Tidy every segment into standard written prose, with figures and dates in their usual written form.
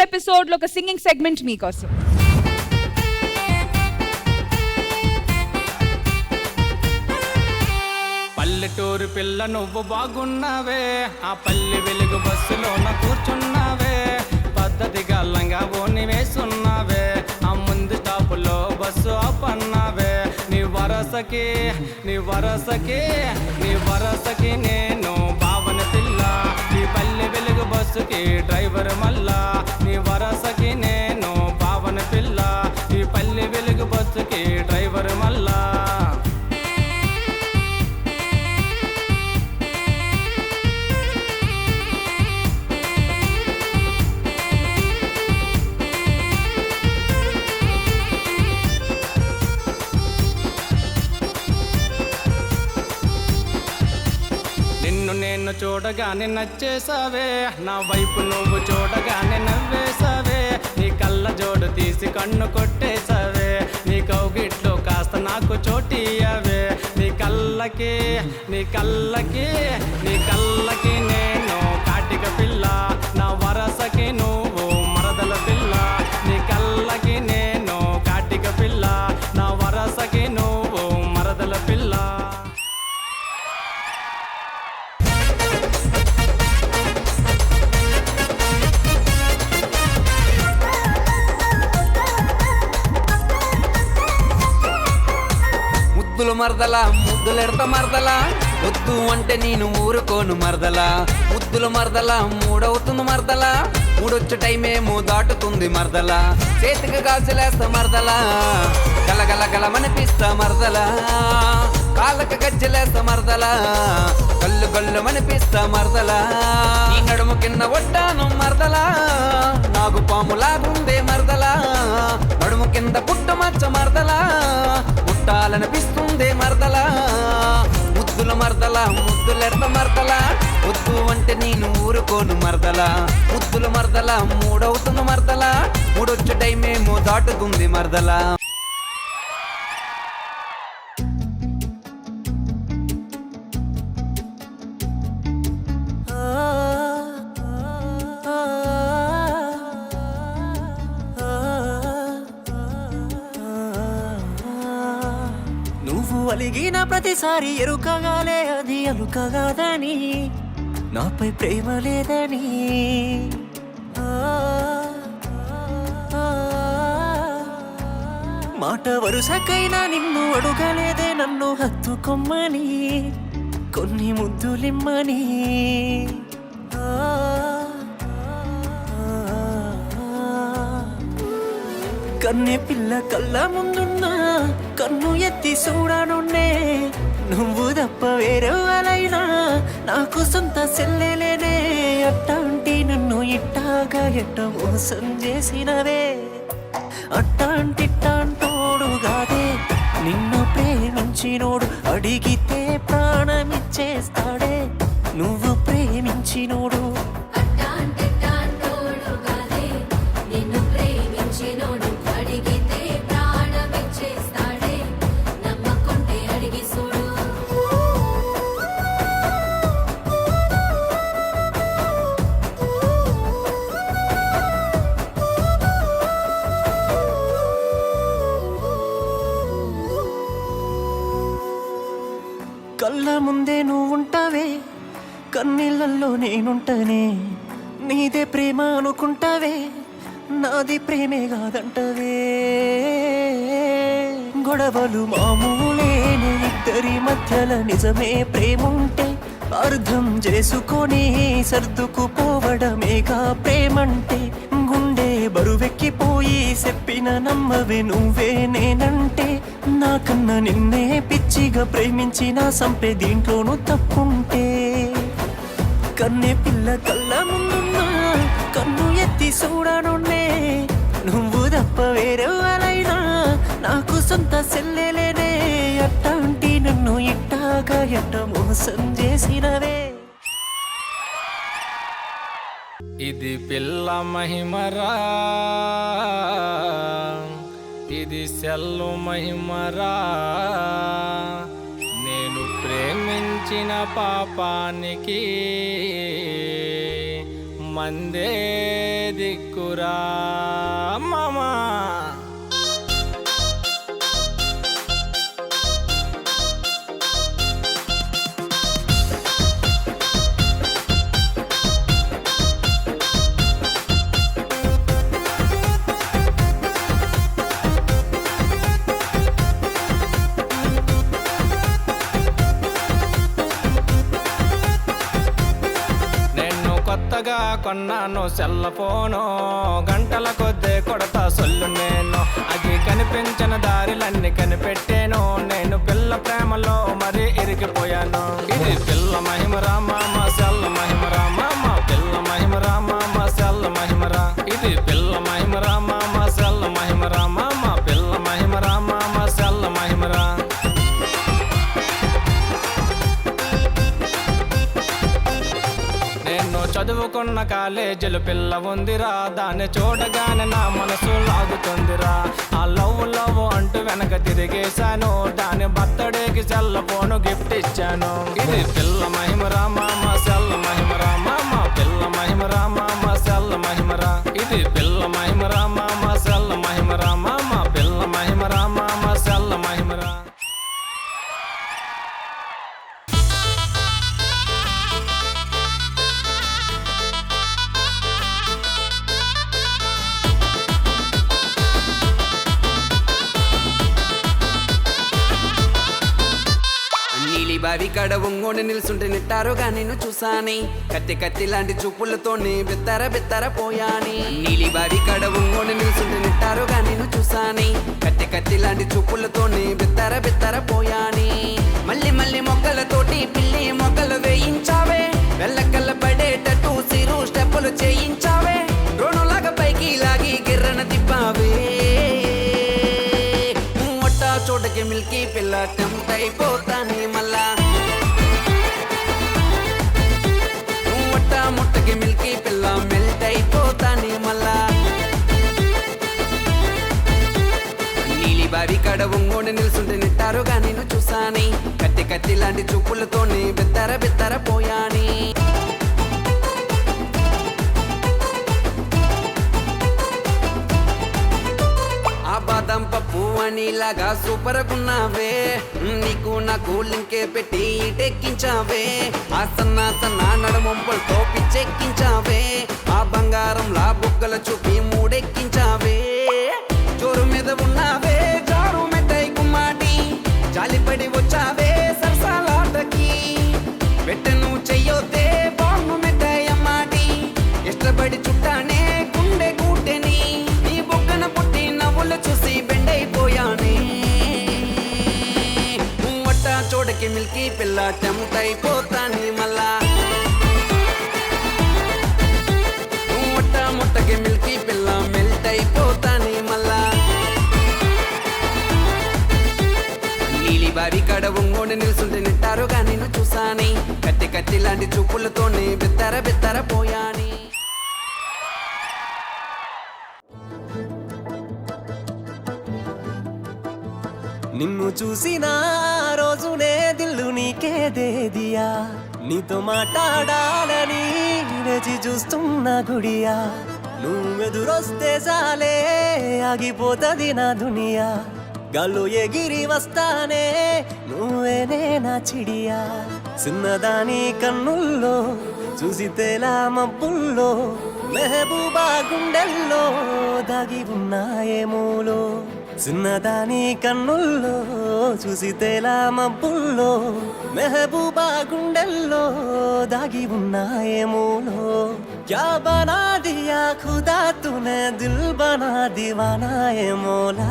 Episode లో ఒక singing segment మీకోసం. పల్లెటూరు పిల్ల నువ్వు బాగున్నావే, ఆ పల్లె వెలుగు బస్సులోన కూర్చున్నావే, పద్ధతిగా లంగా ఓని వేసున్నావే, ఆ ముందు స్టాపులో బస్సు ఆపన్నావే. నీ వరసకి నేను బావన పిల్ల, ఈ పల్లె వెలుగు బస్సుకి డ్రైవర్ మల్లా. నీ వరసకి నేను బావన పిల్ల, ఈ పల్లె వెలుగు బస్సుకి డ్రైవర్ మల్లా. నిన్ను చూడగానే నచ్చేసావే, నా వైపు నువ్వు చూడగానే నవ్వేసావే, నీ కళ్ళ జోడు తీసి కన్ను కొట్టేసావే, నీ కౌగిట్లో కాస్త నాకు చోటియ్యవే. నీ కళ్ళకి నేను కాటిక పిల్ల, నా వరసకి నువ్వు మరదల పిల్ల. నీ కళ్ళకి నేను కాటిక పిల్ల, నా వరసకి నువ్వు మరదల పిల్ల. ముద్దులు మరదలా ముద్దులెడత మరదలా, వద్దు అంటే నేను ఊరుకోను మరదలా. ముద్దులు మరదలా మూడవుతుంది మరదలా, మూడొచ్చే టైమేమో దాటుతుంది మరదలా. చేతికి గాజులేస్తా మరదలా, గలగల గలమనిపిస్తా మరదలా. కాళ్ళకి గజ్జలేస్తా మరదలా, కళ్ళు కళ్ళు మనిపిస్తా మరదలా. ఈ నడుము కింద ఒడ్డాను మరదలా, నాగు పాములాగుందే మరదలా. నడుము కింద పుట్టమచ్చ మరదలా, పుట్టాలనిపిస్తుందే మరదలా. ముద్దుల మరదలా ముద్దులెడత మరదలా, వద్దు అంటే నేను ఊరుకోను మరదలా. ముద్దుల మరదలా మూడవుతుంది మరదలా, మూడొచ్చే టైమేమో దాటుతుంది మరదలా. అలిగిన ప్రతిసారి ఎరుకగాలే అది అలుకగాదని, నాపై ప్రేమ లేదని. మాట వరుసకైనా నిన్ను అడుగలేదే నన్ను హత్తుకొమ్మని, కొన్ని ముద్దులిమ్మని. కన్నె పిల్ల కళ్ళ ముందున్నా కన్ను ఎత్తి చూడనున్నే, నువ్వు తప్ప వేరెవరైనా నాకు సొంత సెల్లెలేనే. అట్టాంటి నన్ను ఇట్టాగా ఎట్ట మోసం చేసినవే, అట్టాంటిట్టాంటోడుగాదే నిన్ను ప్రేమించినోడు, అడిగితే ప్రాణమిచ్చేస్తాడే నువ్వు ప్రేమించినోడు. కళ్ళ ముందే నువ్వుంటావే, కన్నీళ్ళల్లో నేనుంటనే. నీదే ప్రేమ అనుకుంటావే, నాది ప్రేమే కాదంటవే. గొడవలు మామూలేనే ఇద్దరి మధ్యల, నిజమే ప్రేముంటే అర్థం చేసుకొని సర్దుకుపోవడమేగా ప్రేమంటే. గుండె బరువెక్కిపోయి చెప్పిన నమ్మవే నువ్వే నేనంటే, నాకన్నా నిన్నే పిచ్చిగా ప్రేమించిన సంపే దీంట్లోనూ తప్పుంటే. కన్నె పిల్ల కళ్ళ ముందున్నా కన్ను ఎత్తి చూడనున్నే, నువ్వు తప్ప వేరెవరైనా నాకు సొంత సెల్లెలేనే. అట్టాంటి నన్ను ఇట్టాగా ఎట్ట మోసం చేసినవే. ఇది పిల్ల మహిమరా, ఇది సెల్లు మహిమరా, నేను ప్రేమించిన పాపానికి మందే దిక్కురా మామా. కొత్తగా కొన్నాను సెల్ ఫోను, గంటల కొద్దే కొడతా సొల్లు నేను. అది కనిపించిన దారిలన్నీ కనిపెట్టాను, నేను పిల్ల ప్రేమలో మరీ ఇరికిపోయాను. ఇది పిల్ల మహిమరా మామ సెల్ మహిమరా మామ, పిల్ల మహిమరా మామ సెల్ మహిమరా. ఇది పిల్ల మహిమరా మామ సెల్ మహిమరా మామ, పిల్ల మహిమరా మామ సెల్ మహిమరా. చదువుకున్న కాలేజీలు పిల్ల ఉందిరా, దాన్ని చూడగానే నా మనసు లాగుతుందిరా. ఆ లవ్ లవ్ అంటూ వెనక తిరిగేశాను, దాని బర్త్డేకి సెల్ ఫోన్ గిఫ్ట్ ఇచ్చాను. ఇది పిల్ల మహిమరా మామ సెల్ మహిమరా మామ, పిల్ల మహిమరా మామ సెల్ మహిమరా. ఇది పిల్ల మహిమరా మామ సెల్ మహిమరా మామ, పిల్ల మహిమరా మామ సెల్ మహిమరా. బావి కాడ ఒంగోని నిల్సుంటే నెట్టారుగా నేను చూసాని, కత్తి కత్తి లాంటి చూపులతోనే బెత్తర పోయాని. నీలి బావి కాడ ఒంగోని నిల్సుంటే నెట్టారుగా నేను చూసాని, కత్తి కత్తి లాంటి చూపులతోనే బెత్తర పోయాని. మళ్ళీ మళ్ళీ మొక్కలతోటి పిల్లి మొక్కలు వేయించావే, వెళ్ళకల్ల పడేటట్టు సిరు స్టెప్పులు చేయించావే, రోణులాగా పైకి లాగి గిర్రన తిప్పావే. చోటకి మిల్కీ పిల్ల టెంప్ట్ అయిపోతాని మళ్ళా, ముట్టకి మిల్కీ పిల్ల మెల్ట్ అయిపోతాని మళ్ళా. నీలి బావి కాడ ఒంగోని నిల్సుంటే నెట్టారుగా నేను చూసాని, కత్తి కత్తి లాంటి చూపులతోనే బెత్తర పోయాని. బాదం పప్పు అనిలాగా సూపర్ గున్నావే, నీకు నాకు లింకే పెట్టి టెక్కించావే. ఆ సన్న నడుమొంపులతో పిచ్చెక్కించావే, ఆ బంగారంలా బుగ్గల చూపి మూడెక్కించావే. జోరు మీద ఉన్నావే జారు మెట్టై కుమ్మాటి, జాలిపడి వచ్చావే సరసాలాటకి. పెట్టను చెయ్యొద్దే బాగు మెట్టై అమ్మాటి, ఇష్టపడి చుట్టానే గుండె కూటెని. నీ బొగ్గన పుట్టి నవ్వులు చూసి బెండైపోయానే. చోడకి మిల్కీ పిల్ల టెంప్ట్ అయిపోతాని మళ్ళా, ముట్టకి మిల్కీ పిల్ల మెల్ట్ అయిపోతాని మళ్ళా. నీలి బావి కాడ ఒంగోని నిల్సుంటే నెట్టారుగా నేను చూసాని, కత్తి కత్తి లాంటి చూపులతోనే బెత్తర పోయాని. నిన్ను చూసిన రోజునే దిల్లు నీకేదేదియా, నీతో మాట్లాడాలని వేచి చూస్తున్న గుడియా. నువ్వెదురొస్తే చాలే ఆగిపోతది నా దునియా, గాల్లో ఎగిరి వస్తానే నువ్వేనే నా చిడియా. చిన్నదాని కన్నుల్లో చూసితేలా మబ్బుల్లో, మెహబూబా గుండెల్లో దాగి ఉన్నాయేమూలో. చిన్నదాని కన్నుల్లో చూసితేలా మబ్బుల్లో, మెహబూబా గుండెల్లో దాగి ఉన్నాయేమూలో. క్యా బనా దియా ఖుదా తూనే దిల్ బనా దీవానా ఏ మౌలా,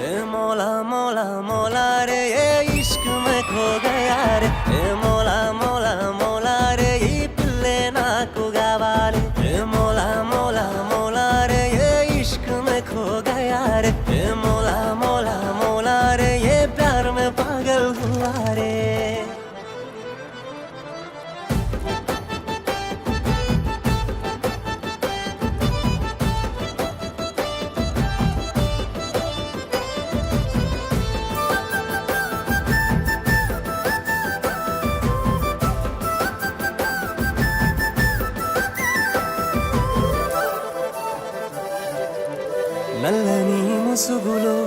ఏ మౌలా మౌలా మౌలా రే ఏ ఇష్క్ మే ఖో గయా రే. ఏ మౌలా మౌలా మౌలా రే ఈ పిల్లే నాకు కావాలి. ఏ మౌలా మౌలా మౌలా రే ఏ ఇష్క్ మే ఖో గయా రే. ఏ మౌలా మౌలా మౌలా రే ఏ ప్యార్ మే పాగల్ హుआ రే. నల్లని ముసుగులో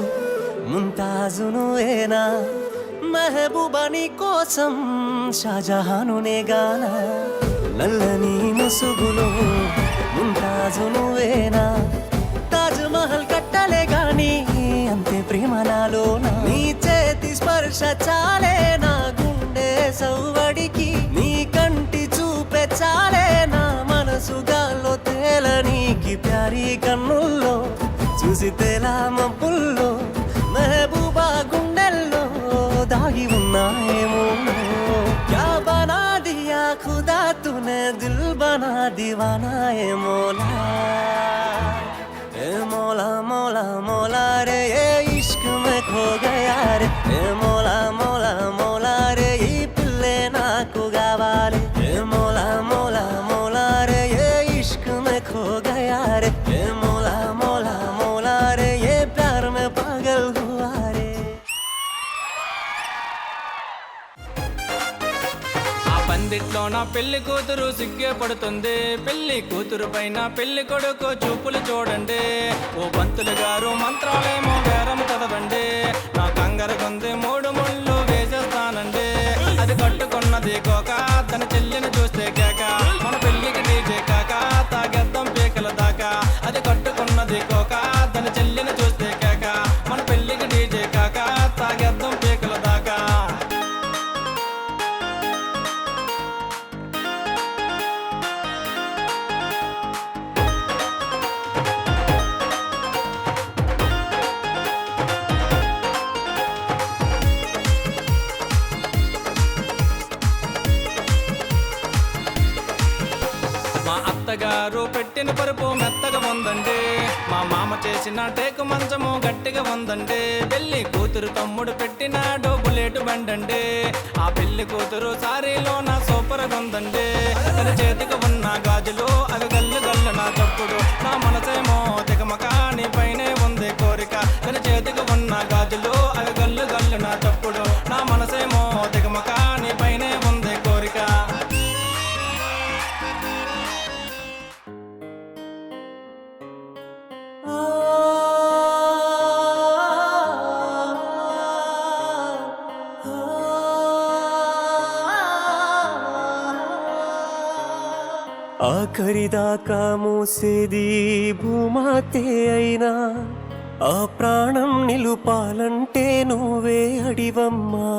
ముంతాజును ఏనా మెహబూబాని కోసం షాజహానునే గానా నల్లని ముసుగులో ముంతాజును ఏనా తాజ్ మహల్ కట్టలే గాని అంతే ప్రేమ నాలోనా నీ చేతి స్పర్శ చాలే నా గుండె సవ్వడికి నీ కంటి చూపే చాలే నా మనసు గాల్లో తేలనీకి ప్యారీ కన్నుల్లో చూసి తేలా మబ్బుల్లో మెహబూబా గుండెల్లో దాగి ఉన్నాయేమో క్యా బనా దియా ఖుదా తూనే దిల్ బనా దీవానా ఏ మౌలా ए मौला मौला मौला रे ये इश्क में खो गया रे ए मौला मौला मौला रे ये पिल्ले नाकु गावाले ए मौला मौला मौला रे ये इश्क में खो गया रे ए मौला मौला मौला रे ये प्यार में पागल हुआ रे పందిట్లో నా పెళ్లి కూతురు సిగ్గే పడుతుంది పెళ్లి కూతురు పైన పెళ్లి కొడుకు చూపులు చూడండి ఓ పంతులు గారు మంత్రాలేమో వేరం చదవండి నా కంగారు కొంది 3 ముళ్ళు వేసేస్తానండి అది కట్టుకున్నది కోక తన చెల్లిని చూస్తే కేక మన పెళ్లికి డీజే కాక తాగేద్దాం పీకల దాకా అది కట్టుకున్నది కోక తన చెల్లిని చూస్తే కేక మన పెళ్లికి డీజే కాక తాగేద్దాం పీకల దాకా మా అత్తగారు పెట్టిన పరుపు మెత్తగా ఉందండి మా మామ చేసిన టేకు మంచము గట్టిగా ఉందండి పెళ్లి కూతురు తమ్ముడు పెట్టినాడు బుల్లెట్ బండండి ఆ పెళ్లి కూతురు సారీలో నా సూపర్ ఉందండి తన చేతికి ఉన్న గాజులు అవి గల్లు గల్లు నా తప్పుడు నా మనసేమో తికమక నీ పైనే ఉంది కోరిక తన చేతికి ఉన్న గాజులు అవి గల్లు గల్లు నా తప్పుడు నా మనసేమో తికమక నీ పైనే ఉంది కోరిక ఆఖరిదాకా మోసేది భూమాతే అయినా ఆ ప్రాణం నిలుపాలంటే నువ్వే అడివమ్మా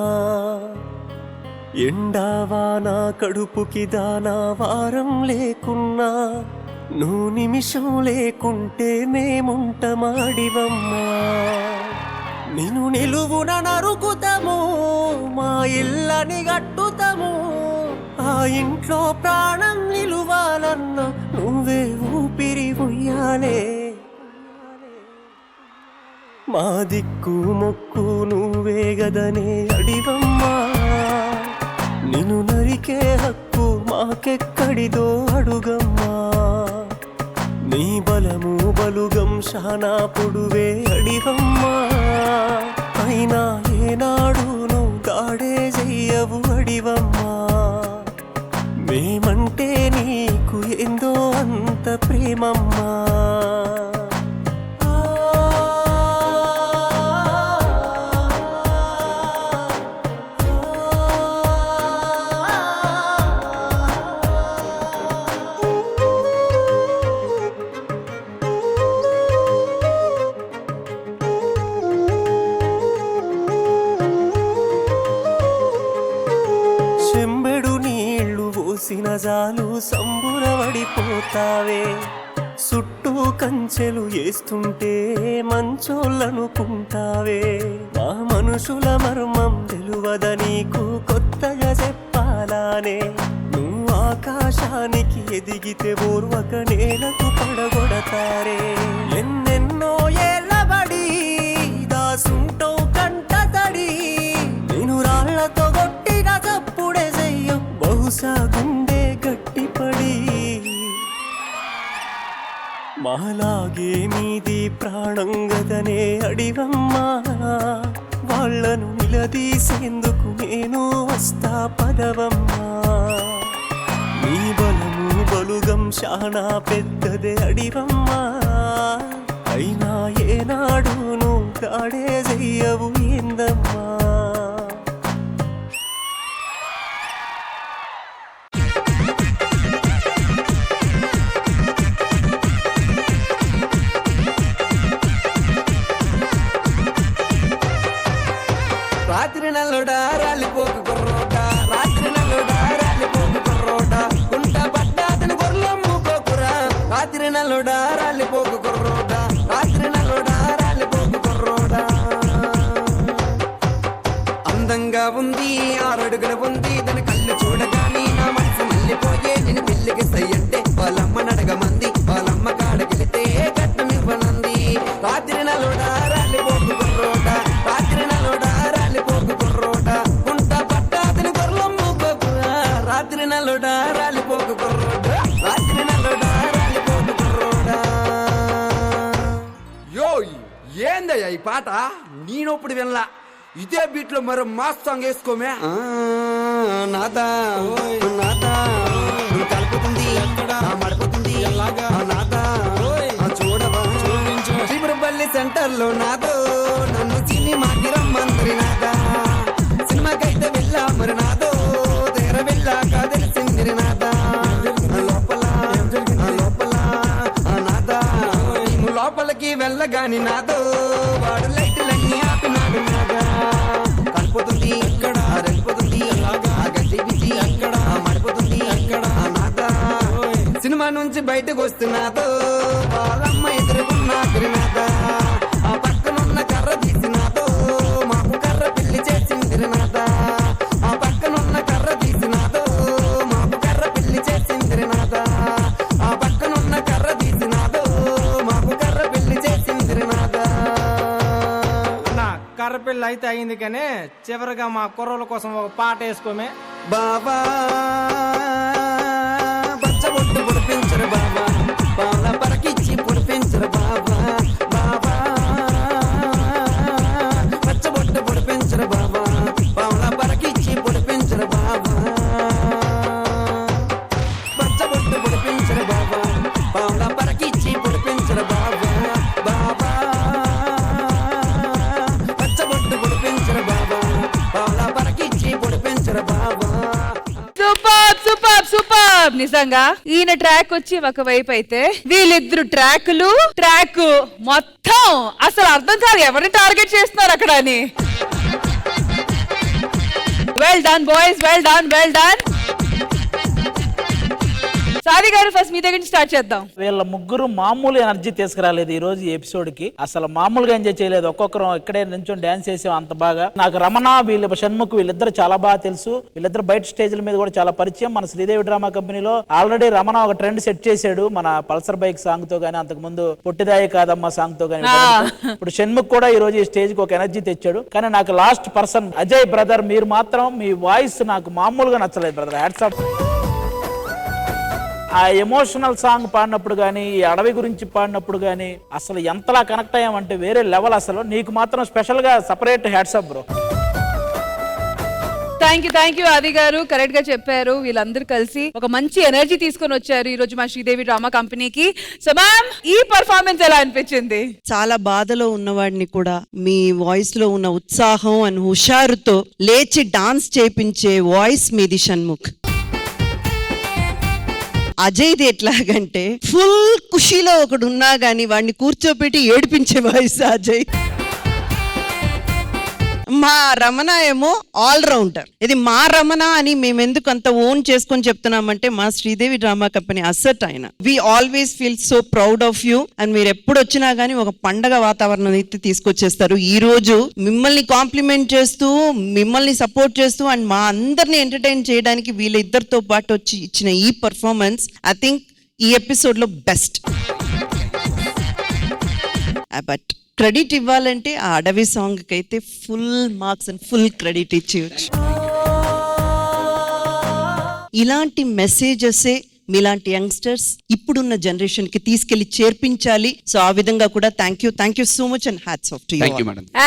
ఎండావానా కడుపుకి దానా వారం లేకున్నా నువ్వు నిమిషం లేకుంటే మేముంటమాడివమ్మా నిన్ను నిలువున నరుకుతాము మా ఇల్లని గట్టుతాము ఆ ఇంట్లో ప్రాణం నిలువాలన్న నువ్వే ఊపిరి ఉయ్యాలే మా దిక్కు మొక్కు నువ్వే గదనే అడివమ్మా నిన్ను నరికే హక్కు మాకెక్కడిదో అడుగమ్మా నీ బలము బలుగం శానా పొడువే అడివమ్మా అయినా ఏనాడు నువ్వు దాడే చెయ్యవు అడివమ్మా మేమంటే నీకు ఏందో అంత ప్రేమమ్మా జాలు సంబురవడిపోతావే చుట్టూ కంచెలు వేస్తుంటే మంచోళ్ళనుకుంటావే మా మనుషుల మర్మం తెలువద నీకు కొత్తగా చెప్పాలానే నువ్వు ఆకాశానికి ఎదిగితే ఓర్వక నేలకు పడగొడతారే ఎన్నెన్నో ఏళ్ళబడి దాసుంటో కంట తడి నేను రాళ్లతో కొట్టిన తప్పుడే చెయ్యం బహుశా గుండె గట్టిపడి మాలాగే మీది ప్రాణం గదనే అడివమ్మా వాళ్ళను నిలదీసేందుకు నేను వస్తా పదవమ్మా నీ బలము బలుగం శానా పెద్దదే అడివమ్మా అయినా అందంగా ఉంది 6 అడుగులు ఉంది దాని కళ్ళు చూడగాని నా మనసు మళ్ళీపోయే నేను పెళ్లికి సై అంటే వాళ్ళమ్మ నడగమంది వాళ్ళమ్మ కాడకెళితే కట్టమివ్వనంది రాత్రి నలోడా రాలిపోకు కుర్రోట రాత్రి నలోడా రాలిపోకు కుర్రోట గుంట పట్టాదిని గొర్రెలమ్మ గోపురా రాత్రి నలోడా రాలిపోకు కుర్రోట రాత్రి నలోడా రాలిపోకు కుర్రోట. యో ఏందయ్యా ఈ పాట నేనొప్పుడు వినలా ఇదే బీట్ లో మరో మాస్ సాంగ్ వేసుకోమే. నాదా నాదా కలుపుతుంది మడుపుతుంది నాదా చూడవా శ్రీపురపల్లి సెంటర్ లో నాదో నన్ను సినిమాకి రమ్మందరి నాదా సినిమాకైతే వెళ్ళా మరి నాదో తెర వెళ్ళాక తెలిసింది నాదా లోపల లోపల నాదా లోపలికి వెళ్ళగాని నాదో వాడు లైట్లన్నీ ఆపినాడు నాదా కలుపుతుంది అక్కడ వెళ్ళిపోతుంది గడ్డి బిజీ అక్కడ మడిపోతుంది అక్కడ నాదా సినిమా నుంచి బయటకు వస్తున్నాదో వాళ్ళమ్మ ఎదురుకున్నా తిరినాదా ఆ పక్కనున్న కర్ర తీసినాదో మాకు కర్ర పెళ్లి చేసింది నాదా ఆ పక్కనున్న కర్ర తీసినాదో మాకు కర్ర పెళ్లి చేసింది నాదా ఆ పక్కనున్న కర్ర తీసినాదో మాకు కర్ర పెళ్లి చేసింది నాదా. కర్రపిల్ల అయితే అయింది కానీ చివరిగా మా కుర్రోళ్ళ కోసం ఒక పాట వేసుకోమే. బాబా బచ్చబొట్టు పొడిపించరు బాబా పాల పరకిచ్చి పొడిపించరు బాబా బాబా బచ్చబొట్టు పొడిపించరు బాబా పాల పరకిచ్చి పొడిపించరు బాబా బచ్చబొట్టు పొడిపించరు బాబా పాల పరకిచ్చి పొడిపించరు బాబా బాబా బచ్చబొట్టు పొడిపించరు బాబా పాల పరకిచ్చి పొడిపించరు బాబా. Super super super. నిజంగా ఈయన ట్రాక్ వచ్చి ఒకవైపు అయితే వీళ్ళిద్దరు ట్రాక్ మొత్తం అసలు అర్థం కాదు ఎవరిని టార్గెట్ చేస్తున్నారు అక్కడ అని. Well done boys, well done well done. Sadi గారు ఫస్ట్ మీ దగ్గర నుంచి స్టార్ట్ చేద్దాం. వీళ్ళ ముగ్గురు మామూలు ఎనర్జీ తీసుకురాలేదు ఈ రోజు ఎపిసోడ్ కి. అసలు మామూలుగా ఎంజాయ్ చేయలేదు. ఒక్కొక్కరు ఇక్కడే నుంచొని డాన్స్ చేసాం అంత బాగా. నాకు రమణ షణ్ముఖ్ వీళ్ళిద్దరు చాలా బాగా తెలుసు. వీళ్ళిద్దరు బయట స్టేజ్ల మీద కూడా చాలా పరిచయం. మన శ్రీదేవి డ్రామా కంపెనీలో ఆల్రెడీ రమణ ఒక ట్రెండ్ సెట్ చేశాడు మన పల్సర్ బైక్ సాంగ్ తో గానీ, అంతకు ముందు పొట్టిదాయి కాదమ్మా సాంగ్ తో గానీ. ఇప్పుడు షణ్ముఖ్ కూడా ఈ రోజు ఈ స్టేజ్ కి ఒక ఎనర్జీ తెచ్చాడు. కానీ నాకు లాస్ట్ పర్సన్ అజయ్ బ్రదర్, మీరు మాత్రం మీ వాయిస్ నాకు మామూలుగా నచ్చలేదు బ్రదర్. Hats off. ఆ ఎమోషనల్ సాంగ్ పాడినప్పుడు కానీ, ఈ అడవి గురించి పాడినప్పుడు కానీ అసలు ఎంతలా కనెక్ట్ అయ్యామంటే వేరే లెవెల్. అసలు నీకు మాత్రం స్పెషల్ గా separate hats off bro. Thank you ఆది గారు, కరెక్ట్ గా చెప్పారు. వీళ్ళందరూ కలిసి ఒక మంచి ఎనర్జీ తీసుకొని వచ్చారు ఈ రోజు మా శ్రీదేవి డ్రామా కంపెనీకి. సో మ్యామ్, ఈ పర్ఫార్మెన్స్ ఎలా అనిపించింది? చాలా బాధలో ఉన్నవాడిని కూడా మీ వాయిస్ లో ఉన్న ఉత్సాహం అండ్ హుషారుతో లేచి డాన్స్ చేపించే వాయిస్ మీది షణ్ముఖ్. అజయ్ది ఎట్లాగంటే ఫుల్ ఖుషీలో ఒకడు ఉన్నా గానీ వాడిని కూర్చోపెట్టి ఏడిపించే వాయిస్ అజయ్. మా రమణ ఏమో ఆల్ రౌండర్. ఇది మా రమణ అని మేము ఎందుకు అంత ఓన్ చేసుకొని చెప్తున్నామంటే మా శ్రీదేవి డ్రామా కంపెనీ అసెట్ ఆయన. We always feel so proud of you. And మీరు ఎప్పుడు వచ్చినా గానీ ఒక పండగ వాతావరణం అయితే తీసుకొచ్చేస్తారు. ఈ రోజు మిమ్మల్ని కాంప్లిమెంట్ చేస్తూ, మిమ్మల్ని సపోర్ట్ చేస్తూ అండ్ మా అందరిని ఎంటర్టైన్ చేయడానికి వీళ్ళిద్దరితో పాటు వచ్చి ఇచ్చిన ఈ పర్ఫార్మెన్స్ ఐ థింక్ ఈ ఎపిసోడ్ లో బెస్ట్. బట్ క్రెడిట్ ఇవ్వాలంటే ఆ అడవి సాంగ్ కి అయితే full marks and full credit ఇచ్చేయచ్చు. ఇలాంటి మెసేజెసే మీలాంటి యంగ్స్టర్స్ ఇప్పుడున్న జనరేషన్ కి తీసుకెళ్లి చేర్పించాలి. సో ఆ విధంగా కూడా thank you so much and hats off to you.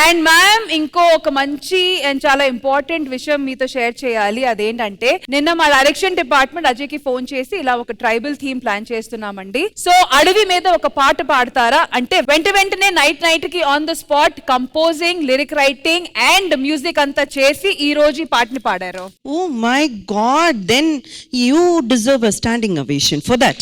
And ma'am, ఇంకో ఒక మంచి అండ్ చాలా ఇంపార్టెంట్ విషయం మీతో షేర్ చేయాలి. అదేంటంటే నిన్న మా డైరెక్షన్ డిపార్ట్మెంట్ అజయ్ కి ఫోన్ చేసి ఇలా ఒక ట్రైబల్ థీమ్ ప్లాన్ చేస్తున్నామండి, సో అడవి మీద ఒక పాట పాడతారా అంటే వెంటనే నైట్ కి on the spot composing, lyric writing and music అంతా చేసి ఈ రోజు ఈ పాటని పాడారు. Oh my god, then you deserve a standing ovation for that.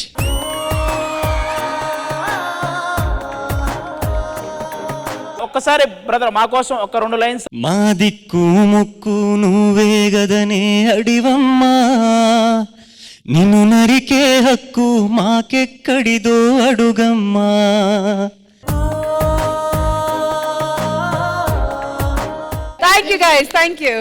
ఒక్కసారి బ్రదర్ మా కోసం ఒక 2 లైన్స్. మా దిక్కు ముక్కు నువ్వే గదనే అడివమ్మా, నిన్ను నరికే హక్కు మాకెక్కడిదో అడుగమ్మా. Thank you guys, thank you.